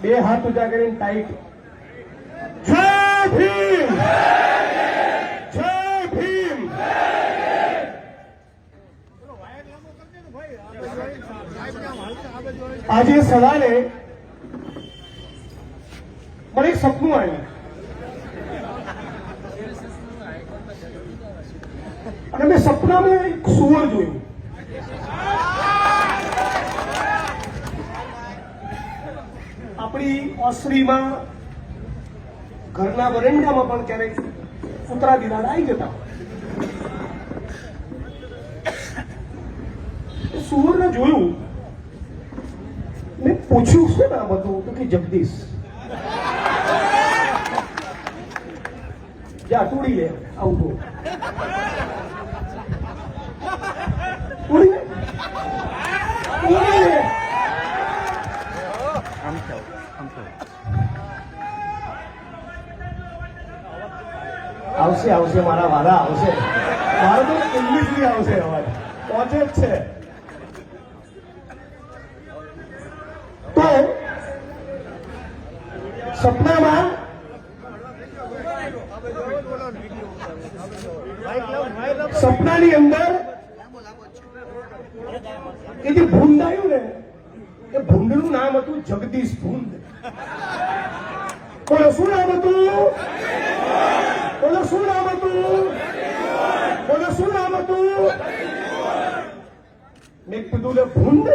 બે હાથ ઊંચા કરીને ટાઈટ. જય ભીમ, જય ભીમ. આજે સવારે મને એક સપનું આવ્યું અને મેં સપનામાં એક સુવર જોયું. આપણી ઓસરીમાં ઘરના વરંડામાં પણ ક્યારેક કૂતરા બિલાડા આવી જતા. સુવરને જોયું, મેં પૂછ્યું શું નામ હતું? તો કે જગદીશ. જા તોડી લે, આવું તોડી લે, તોડી લે. આવશે આવશે મારા વાલા આવશે. મારો તો ઇંગ્લિશ ની આવશે, અવાજ પહોંચે જ છે. તો સપનામાં સપનાની અંદર એ જે ભૂંડ આવ્યું ને, એ ભૂંડનું નામ હતું જગદીશ ભૂંડ. બોલો શું નામ હતું? બોલો શું નામ હતું? બોલો શું નામ હતું? મેં કીધું લે ભૂંડ,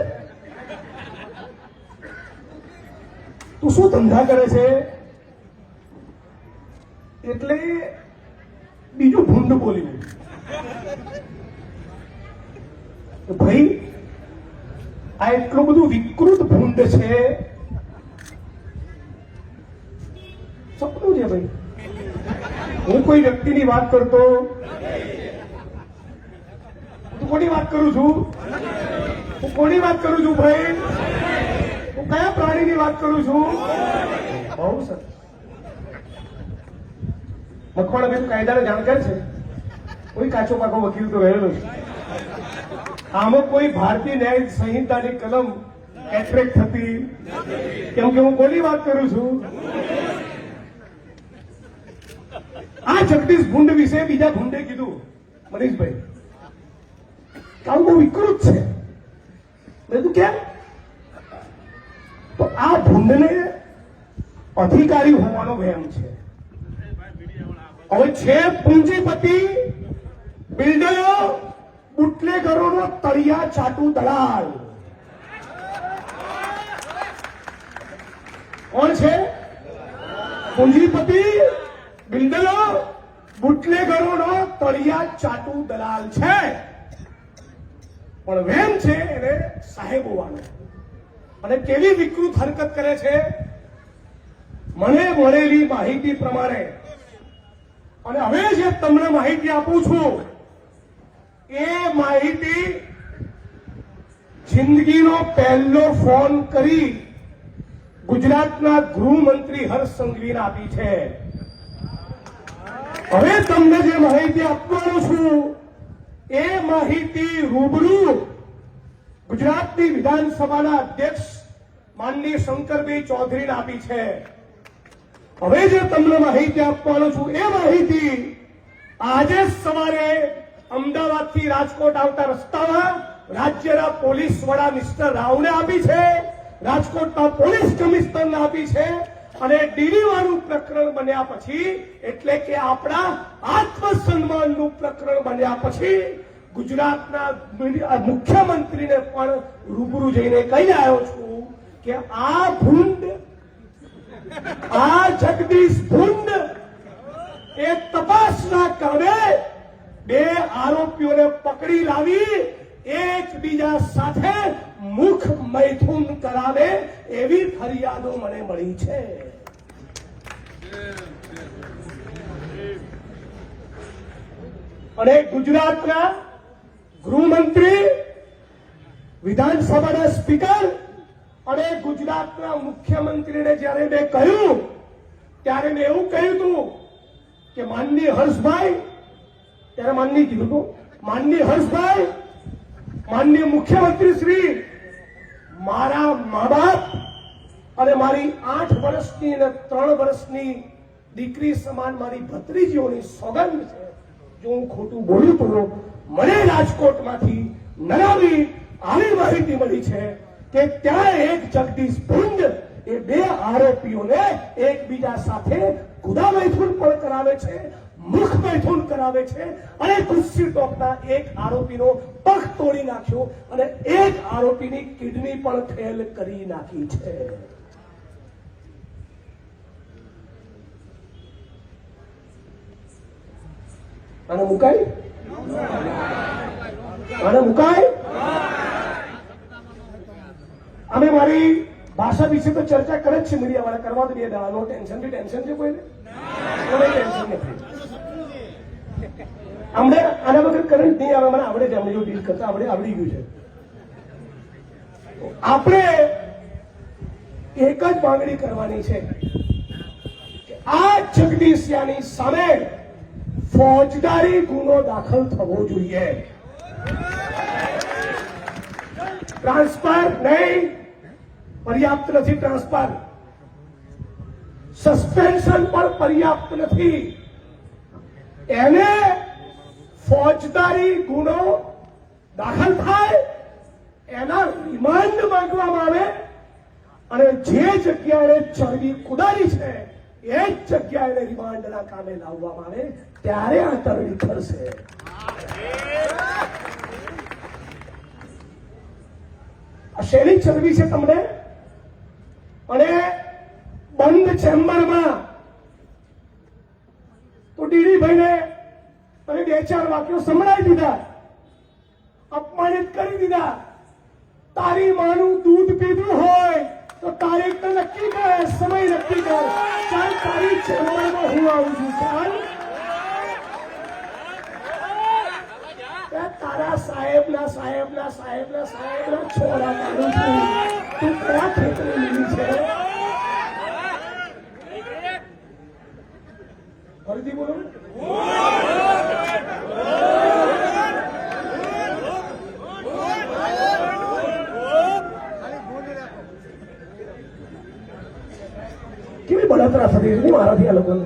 તું શું ધંધા કરે છે? એટલે બીજું ભૂંડ બોલી ભાઈ આ એટલું બધું વિકૃત ભૂંડ છે. સપનું છે ભાઈ. હું કોઈ વ્યક્તિની વાત કરતો, તું કોની વાત કરું છું? હું કોની વાત કરું છું ભાઈ? હું કયા પ્રાણીની વાત કરું છું? બહુ સરસ. મકવાણાબેન કાયદાના જાણકાર છે. કોઈ કાચો પાકો વકીલ તો રહેલો છે. આમાં કોઈ ભારતીય ન્યાય સંહિતાની કલમ એટ્રેક્ટ થતી, કેમ કે હું કોની વાત કરું છું? આ જગદીશ ભૂંડ વિશે બીજા ભૂંડે કીધું, મનીષભાઈ કામ બહુ વિકૃત છે. મેં તું કેમ? તો આ ભૂંડને અધિકારી હોવાનો વહેમ છે. હવે છે પૂંજીપતિ, બિલ્ડરો, બુટલેગરોનો તળિયા ચાટુ દલાલ. કોણ છે? પૂંજીપતિ, બિલ્ડરો, બુટલેગરોનો તળિયા ચાટુ દલાલ છે. પણ વેમ છે એને સાહેબ હોવાનો. અને કેવી વિકૃત હરકત કરે છે? મને મળેલી માહિતી પ્રમાણે, અને હવે જે તમને માહિતી આપું છું એ માહિતી જિંદગીનો પહેલો ફોન કરી ગુજરાતના ગૃહમંત્રી હર્ષ સંઘવીને આપી છે. હવે તમને જે માહિતી આપવાનો છું એ માહિતી રૂબરૂ ગુજરાતની વિધાનસભાના અધ્યક્ષ માનનીય શંકરભાઈ ચૌધરીને આપી છે. હવે જે તમને માહિતી આપવાનો છું એ માહિતી આજે સવારે અમદાવાદથી રાજકોટ આવતા રસ્તામાં રાજ્યના પોલીસ વડા મિસ્ટર રાવને આપી છે, રાજકોટના પોલીસ કમિશનરને આપી છે. અને ડીડીવાળું પ્રકરણ બન્યા પછી, એટલે કે આપણા આત્મસન્માનનું પ્રકરણ બન્યા પછી ગુજરાતના મુખ્યમંત્રીને પણ રૂબરૂ જઈને કહી આવ્યો છું કે આ ભૂંડ, આ જગદીશ ભૂંડ એ તપાસના કામે બે આરોપીઓને પકડી લાવી એકબીજા સાથે મુખ મૈથુન કરાવે એવી ફરિયાદો મને મળી છે. અને ગુજરાતના ગૃહમંત્રી, વિધાનસભાના સ્પીકર અને ગુજરાતના મુખ્યમંત્રીને જ્યારે મેં કહ્યું ત્યારે મેં એવું કહ્યું હતું કે માનનીય હર્ષભાઈ, ત્યારે માનનીય કીધું હતું, માનનીય હર્ષભાઈ, માનનીય મુખ્યમંત્રી શ્રી, મારા મા બાપ અને મારી 8 વર્ષની અને 3 વર્ષની દીકરી સમાન મારી ભત્રીજીઓની સોગંદ છે, જો હું ખોટું બોલું તો મને રાજકોટમાંથી નવી આવી માહિતી મળી છે કે ત્યાં એક જગદીશ ભુંડ એ 2 આરોપીઓને એકબીજા સાથે ગુદા મૈથુન પણ કરાવે છે, મુખ મૈથુન કરાવે છે અને કુસ્સી ટોકના એક આરોપીનો પગ તોડી નાખ્યો અને એક આરોપીની કિડની પણ ફેલ કરી નાખી છે. આને મુકાય? આને મુકાય? અમે મારી ભાષા વિશે તો ચર્ચા કરે જ છે, મીડિયા વાળા કરવા દે, નો ટેન્શન છે કોઈને? કોઈ ટેન્શન નથી. અમને આના વગર કરંટ નહીં આવે, મને આવડે છે, અમને જો ડીલ કરતા આવડી ગયું છે. આપણે એક જ માંગણી કરવાની છે કે આ જગદીશિયાની સામે ફોજદારી ગુનો દાખલ થવો જોઈએ. ટ્રાન્સફર નહીં, પર્યાપ્ત નથી. ટ્રાન્સફર, સસ્પેન્શન પણ પર્યાપ્ત નથી. એને ફોજદારી ગુનો દાખલ થાય, એના રિમાન્ડ માંગવામાં આવે અને જે જગ્યાએ ચરબી કુદારી છે એ જ જગ્યાએ રિમાન્ડના કામે લાવવામાં આવે, ત્યારે આ તરણી થશે. આ શેની ચરબી છે તમને? અને બંધ ચેમ્બરમાં તો ડીડીભાઈને અને 2-4 વાક્યો સંભળાવી દીધા, અપમાનિત કરી દીધા. તારી માનું દૂધ પીધું હોય તો તારીખ તો નક્કી કર, સમય નક્કી કર, ચાલ તારી ચેમ્બરમાં હું આવું છું, ચાલ. તારા સાહેબના છોરા કાઢું છું, તું કયા ખેતરે લીધી છે? ફરીથી બોલો. કેવી બળતરા થતી હતી મારાથી આ લોકોને.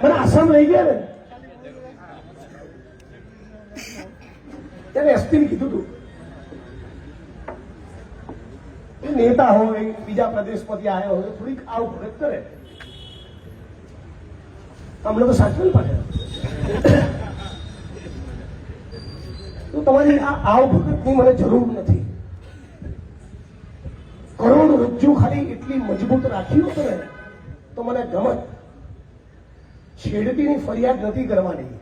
મને આસામ લઈ ગયા ને ત્યારે એસપી ને કીધું હતું નેતા હોય, બીજા પ્રદેશમાંથી આવ્યો હોય, થોડીક આવભગત કરે. અમને તો સાચવેલ પાડે. તો તમારી આ આવભગતની મને જરૂર નથી. કરોડ રજ્જુ ખાલી એટલી મજબૂત રાખી હોત ને તો મને ગમત. છેડતીની ફરિયાદ નથી કરવાની.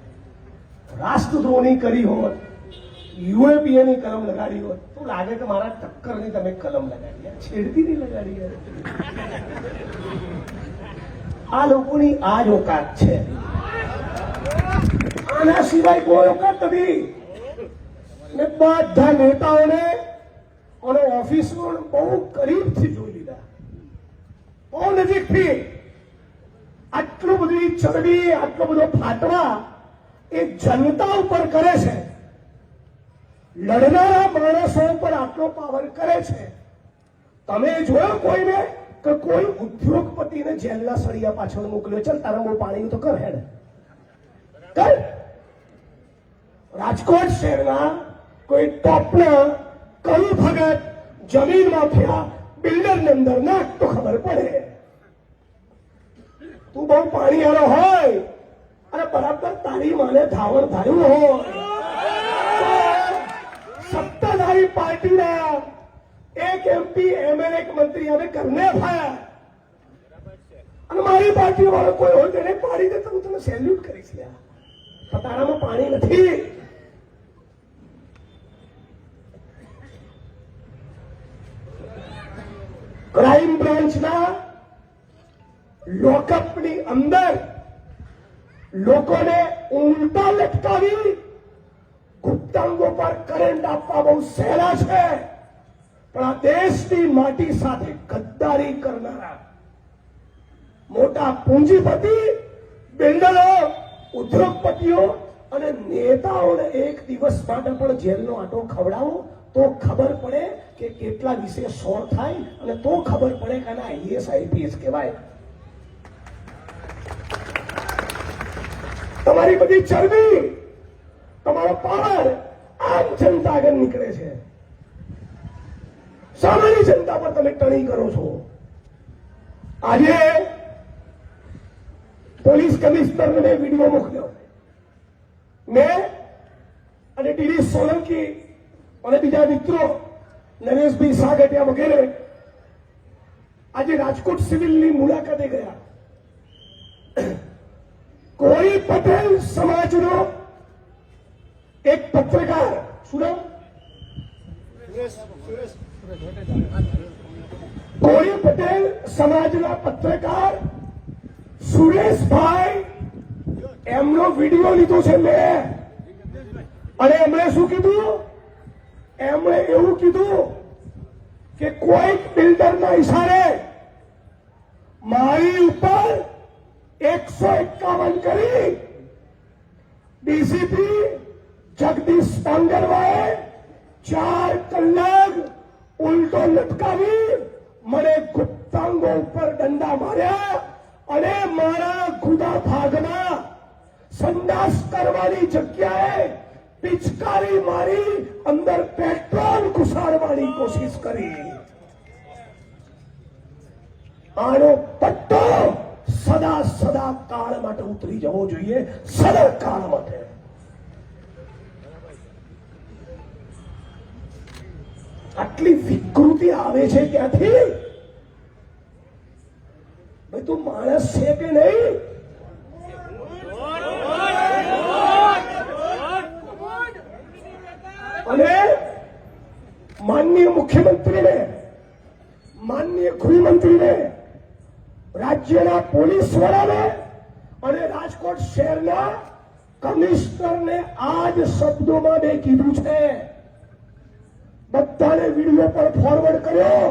રાષ્ટ્રદ્રોહની કરી હોત, યુએપીએની કલમ લગાડી હોત તો લાગે કે મારા ટક્કરની તમે કલમ લગાડી, છેડતી નહીં લગાડી. આ લોકોની આ જ ઓકાત છે, આના સિવાય કોઈ ઓકાત નથી. ને બધા નેતાઓને અને ઓફિસરો બહુ કરીબથી જોઈ લીધા, બહુ નજીકથી. આટલું બધી ચરબી, આટલો બધો ફાટવા એ જનતા ઉપર કરે છે, લડનારા માણસો ઉપર આટલો પાવર કરે છે. તમે જોયો કોઈને કે કોઈ ઉદ્યોગપતિને જેલના સળિયા પાછળ મોકલ્યો? ચાલ તારા બહુ પાણી તો કર, હેડ કર. રાજકોટ શહેરના કોઈ ટોપના કલુ ભગત જમીન માફિયા બિલ્ડરની અંદર નાખ તો ખબર પડે. તું બહુ પાણી વાળો હોય અને બરાબર તારી માને ધાવણ ધાર્યું હોય, સત્તાધારી પાર્ટીના એક MP, MLA, એક મંત્રી હવે કરને ફાયા અને મારી પાર્ટી વાળો કોઈ હોય તેને પાડી દે તો હું તને સેલ્યુટ કરીશ. તારામાં પાણી નથી. ક્રાઇમ બ્રાન્ચના લોકઅપની અંદર લોકોને ઉલટા લટકાવી ગુપ્તાંગો પર કરંટ આપવા બહુ સહેલા છે, પણ આ દેશની માટી સાથે ગદ્દારી કરનારા મોટા પૂંજીપતિ, બિલ્ડરો, ઉદ્યોગપતિઓ અને નેતાઓને એક દિવસ માટે પણ જેલનો આંટો ખવડાવો તો ખબર પડે કે કે કેટલા વિશે સોળ થાય અને તો ખબર પડે કે આના આઈએસ આઈપીએસ કહેવાય. તમારી બધી ચરબી, તમારો પાવર આમ જનતા આગળ નીકળે છે. સામાન્ય જનતા પર તમે ટણી કરો છો. આજે પોલીસ કમિશનરને મેં વિડીયો મોકલ્યો. મેં અને ડીડી સોલંકી અને બીજા મિત્રો નરેશભાઈ સાગઠિયા વગેરે આજે રાજકોટ સિવિલની મુલાકાતે ગયા. કોઈ પટેલ સમાજનો એક પત્રકાર, શું નામ? કોઈ પટેલ સમાજના પત્રકાર સુરેશભાઈ, એમનો વિડીયો લીધો છે મેં. અને એમણે શું કીધું? એમણે એવું કીધું કે કોઈ બિલ્ડરના ઇશારે મારી ઉપર 151 કરી ડીસીપી જગદીશ પાંગરવાએ 4 કલાક ઉલટો લટકાવી મને ગુપ્તાંગો ઉપર દંડા માર્યા અને મારા ગુદા ભાગમાં સંડાસ કરવાની જગ્યાએ પિચકારી મારી અંદર પેટ્રોલ ઘુસાડવાની કોશિશ કરી. આનો પટ્ટો સદા સદા કાળ માટે ઉતરી જવો જોઈએ, સદા કાળ માટે. આટલી વિકૃતિ આવે છે ક્યાંથી? ભાઈ તું માણસ છે કે નહીં? અને માનનીય મુખ્યમંત્રીને, માનનીય ગૃહમંત્રીને, રાજ્યના પોલીસ વડાને અને રાજકોટ શહેરના કમિશનરને આ જ શબ્દોમાં મેં કીધું છે. બધાને વિડીયો પર ફોરવર્ડ કર્યો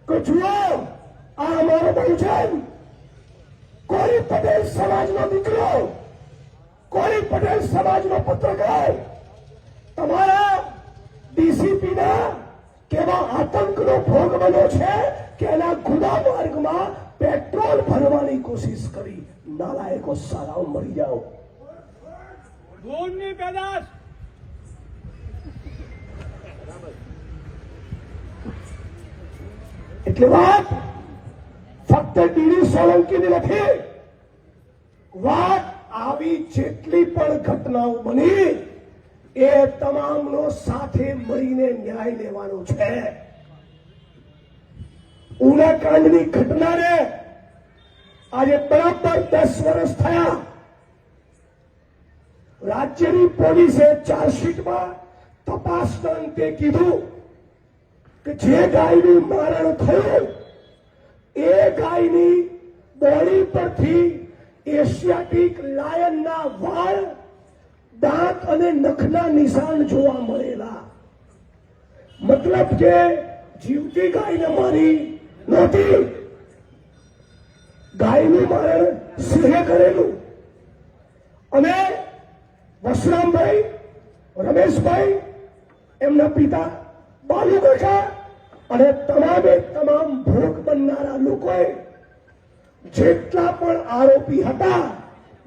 કે જુઓ આ અમારો બહુજન, કોઈ પટેલ સમાજનો દીકરો, કોઈ પટેલ સમાજનો પત્રકાર તમારા ડીસીપીના કેવા આતંકનો ભોગ બન્યો છે કે એના ગુના માર્ગમાં પેટ્રોલ ભરવાની કોશિશ કરી. નાલાયકો સારાઓ મરી જાઓ. ધૂળની પેદાશ. એટલે વાત ફક્ત ડીડી સોલંકીની નથી. વાત આવી જેટલી પણ ઘટનાઓ બની એ તમામનો સાથે મળીને ન્યાય લેવાનો છે. ઉના કાંડની ઘટનાને આજે બરાબર 10 વર્ષ થયા. રાજ્યની પોલીસે ચાર્જશીટમાં તપાસના અંતે કીધું કે જે ગાયનું મારણ થયું એ ગાયની બોડી પરથી એશિયાટિક લાયનના વાળ, દાંત અને નખના નિશાન જોવા મળેલા. મતલબ કે જીવતી ગાયને મારી નહોતી, ગાયનું મારણ સિંહે કરેલું. અને વસરામભાઈ, રમેશભાઈ, એમના પિતા બાલુ કાકા અને તમામે તમામ ભોગ બનનારા લોકોએ જેટલા પણ આરોપી હતા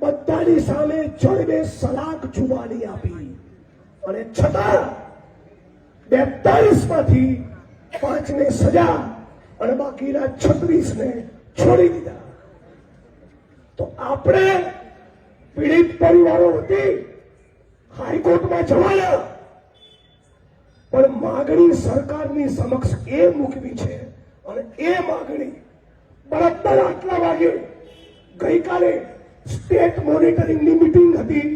બધાની સામે જડબે સલાક જુબાની આપી. અને છતાં 42 માંથી 5 ને સજા અને બાકીના 36 ને છોડી દીધા. તો આપણે પીડિત પરિવારો વતી હાઈકોર્ટમાં જવાના, પણ માગણી સરકારની સમક્ષ એ મૂકવી છે. અને એ માગણી બરાબર આટલા વાગે ગઈકાલે સ્ટેટ મોનિટરિંગની મીટિંગ હતી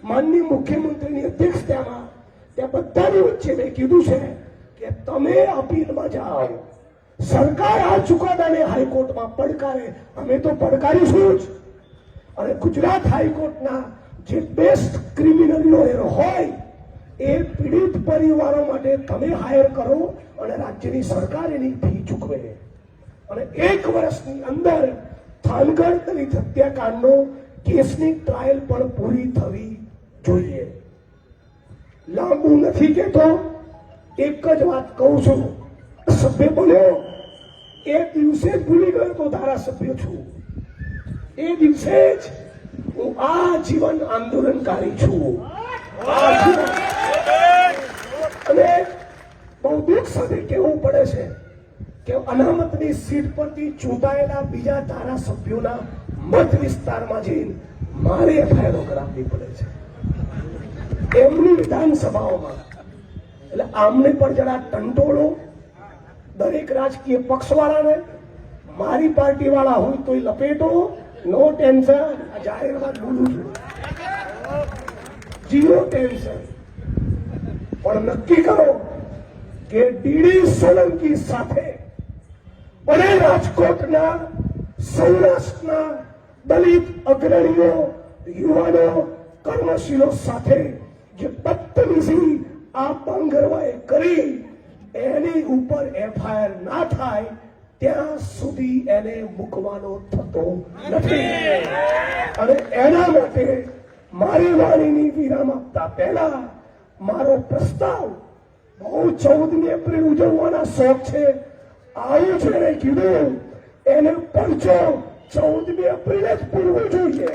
માનનીય મુખ્યમંત્રીની અધ્યક્ષતામાં. ત્યાં બધાની વચ્ચે મેં કીધું છે કે તમે અપીલમાં જાઓ. સરકાર આ ચુકાદાને હાઈકોર્ટમાં પડકારે, અમે તો પડકારીશું જ. અને ગુજરાત હાઈકોર્ટના જે બેસ્ટ ક્રિમિનલ લોયર હોય એ પીડિત પરિવારો માટે તમે હાયર કરો અને રાજ્યની સરકાર એની ફી ચૂકવે. અને 1 વર્ષની અંદર થાનગઢ દલિત હત્યાકાંડનો કેસની ટ્રાયલ પણ પૂરી થવી જોઈએ. લાંબુ નથી કહેતો, એક જ વાત કહું છું ધારાસભ્ય બન્યો એ દિવસે જ ભૂલી ગયો તો ધારાસભ્ય છું. એ દિવસે જ હું આજીવન આંદોલનકારી છું. અને બહુ દુઃખ સાથે કહેવું પડે છે કે અનામતની સીટ પરથી ચૂંટાયેલા બીજા ધારાસભ્યોના મત વિસ્તારમાં જઈને મારે એફઆઈઆર કરાવવી પડે છે એમની વિધાનસભાઓમાં. એટલે આમને પણ જરા ટંટોળો દરેક રાજકીય પક્ષવાળાને. મારી પાર્ટી વાળા હોય તો લપેટો, નો ટેન્શન. આ જાહેર વાત બોલું છું, જીરો ટેન્શન. પણ નક્કી કરો કે ડીડી સોલંકી સાથે અને રાજકોટના સૌરાષ્ટ્રના દલિત અગ્રણીઓ, યુવાનો, કર્મશીલો સાથે જે બદતમીજી આ પાંગરવાએ કરી એની ઉપર એફઆઈઆર ના થાય ત્યાં સુધી એને મૂકવાનો થતો નથી. અને એના માટે મારી વાણીની વિરામ આપતા પહેલા મારો પ્રસ્તાવ બહુ 14મી એપ્રિલ ઉજવવાના શોખ છે. આવું છે એને કીધું એને પરચો 14મી એપ્રિલે જ પૂરવો જોઈએ.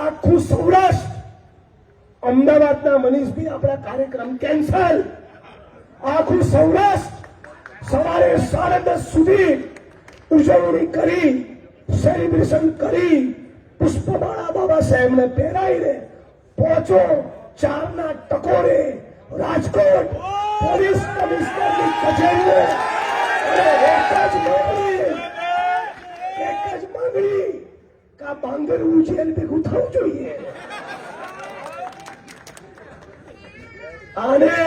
આખું સૌરાષ્ટ્ર, અમદાવાદના મનીષભાઈ આપણા કાર્યક્રમ કેન્સલ. આખું સૌરાષ્ટ્ર સવારે 10:30 સુધી ઉજવણી કરી, સેલિબ્રેશન કરી, પુષ્પમાળા બાબા સાહેબને પહેરાવીને પહોંચો 4ના ટકોરે રાજકોટ પોલીસ કમિશનરની કચેરીએ. એક જ માંગણી કે બાંગરવું જેલ ભેગું થવું જોઈએ. આને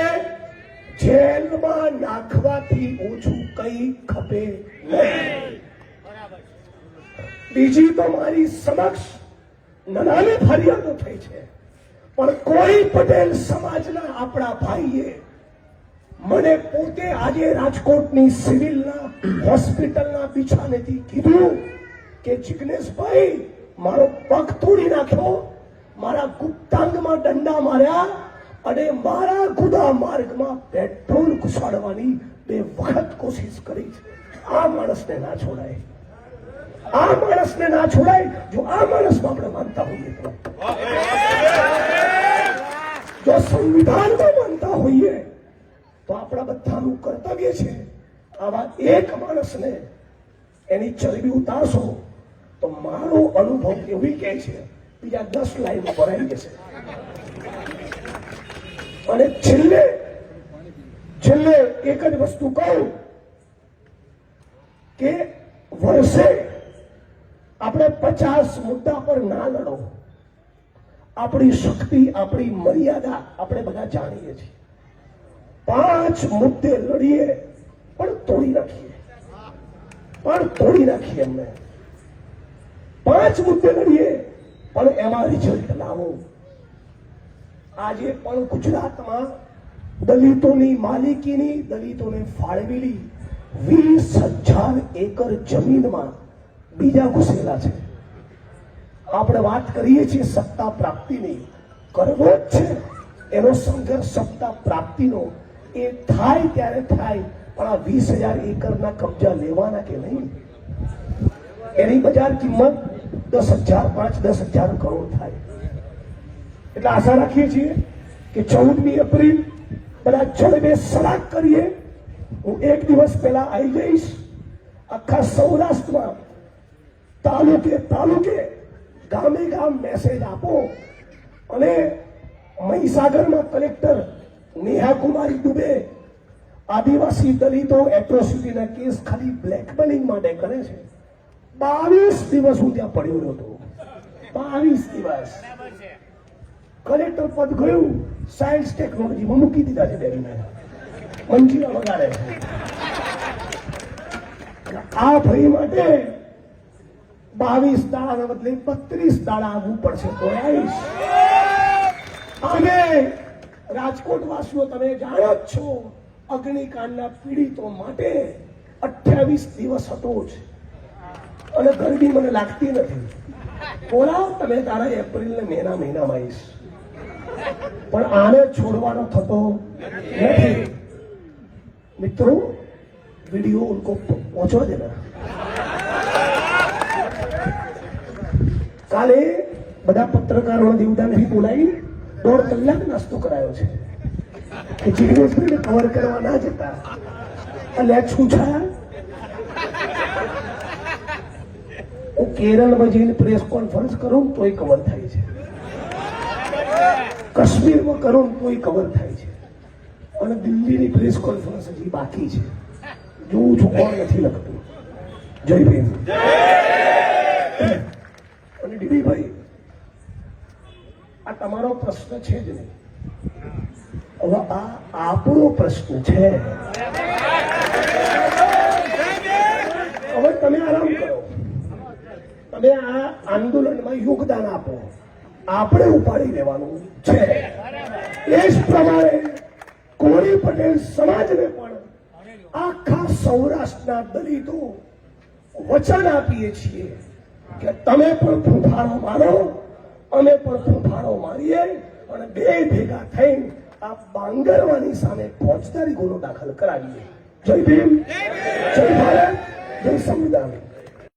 જેલમાં નાખવાથી ઓછું કઈ ખપે નહીં. બીજી તો મારી સમક્ષ નાની ફરિયાદો થઈ છે, પણ કોઈ પટેલ સમાજના આપણા ભાઈએ મને પોતે આજે રાજકોટની સિવિલના હોસ્પિટલના બિછાનેથી કીધું કે જિગ્નેશભાઈ મારો પગ તોડી નાખ્યો, મારા ગુપ્તાંગમાં દંડા માર્યા અને મારા ગુદા માર્ગમાં પેટ્રોલ ઘુસાડવાની 2 વખત કોશિશ કરી છે. આ માણસને ના છોડાય, આ માણસને ના છોડાય. જો આ માણસમાં આપણે માનતા હોઈએ તો, જો સંવિધાનમાં માનતા હોઈએ તો આપણા બધાનું કર્તવ્ય છે આવા એક માણસને એની ચરબી ઉતારશો તો મારો અનુભવ એવી કહે છે બીજા 10 લાઈન ભરાઈ જશે. અને છેલ્લે એક જ વસ્તુ કહું કે વર્ષે આપણે 50 મુદ્દા પર ના લડો. આપણી શક્તિ, આપણી મર્યાદા આપણે બધા જાણીએ છીએ. 5 મુદ્દે લડીએ પણ તોડી નાખીએ, એમને 5 મુદ્દે લડીએ પણ એમાં રિઝલ્ટ લાવો. આજે પણ ગુજરાતમાં દલિતોની માલિકીની, દલિતોને ફાળવેલી 20,000 એકર જમીનમાં બીજા ઘૂસેલા છે. આપણે વાત કરીએ છીએ સત્તા પ્રાપ્તિની, કરવો જ છે એનો સંઘર્ષ સત્તા પ્રાપ્તિનો. એ થાય ત્યારે થાય, પણ આ 20,000 એકરના કબજા લેવાના કે નહીં? એની બજાર કિંમત 10,000, 5-10,000 કરોડ થાય. એટલે આશા રાખીએ છીએ કે 14મી એપ્રિલ બધા જળબે સલાક કરીએ. હું એક દિવસ પહેલા આવી જઈશ. આખા સૌરાષ્ટ્રમાં તાલુકે ગામે ગામ મેસેજ આપો. અને મહીસાગરમાં કલેક્ટર નેહા કુમારી દુબે આદિવાસી દલિતો એટ્રોસિટીના કેસ ખાલી બ્લેકમેલિંગ માટે કરે છે. 22 દિવસ હું ત્યાં પડ્યો હતો. 22 દિવસ કલેક્ટર પદ ગયું, સાયન્સ ટેકનોલોજીમાં મૂકી દીધા છે. બેરીને મંજીરા વગાડે છે. આ ભાઈ માટે 22 દાડાના બદલે 32 દાડા આવવું પડશે તો આવીશ. અને રાજકોટ વાસીઓ તમે જાણો જ છો, અગ્નિકાંડના પીડિતો માટે 28 દિવસ હતો જ. અને ગરમી મને લાગતી નથી. બોલાવો તમે તારા એપ્રિલ ને મેના મહિનામાં આવીશ. પણ આને છોડવાનો થતો નથી. મિત્રો, वीडियो उनको पहुंचवा देना. કાલે બધા પત્રકારોને દીવદાનથી બોલાવી 1.5 કલાક નાસ્તો કરાયો છે કે જિગ્નેશભાઈને કવર કરવા ના જતા. અલ્યા છૂછા, હું કેરળમાં જઈને પ્રેસ કોન્ફરન્સ કરું તોય કવર થાય છે, કાશ્મીરમાં કરું તોય કવર થાય છે, અને દિલ્હીની પ્રેસ કોન્ફરન્સ હજી બાકી છે. જોઉં છું કોણ નથી લખતું. જય ભીમ. અને ડીડીભાઈ, આ તમારો પ્રશ્ન છે જ નહીં, હવે આ આપણો પ્રશ્ન છે. હવે તમે આરામ કરો, તમે આ આંદોલનમાં યોગદાન આપો, આપણે ઉપાડી લેવાનું છે. એ જ પ્રમાણે કોળી પટેલ સમાજને પણ આખા સૌરાષ્ટ્રના દલિતો વચન આપીએ છીએ કે તમે પણ ફૂંફાળો મારો, અમે પણ ફૂંફાળો મારીએ, અને બે ભેગા થઈને આ બાંગરવાની સામે ફોજદારી ગુનો દાખલ કરાવીએ. જય ભીમ, જય ભારત, જય સંવિધાન.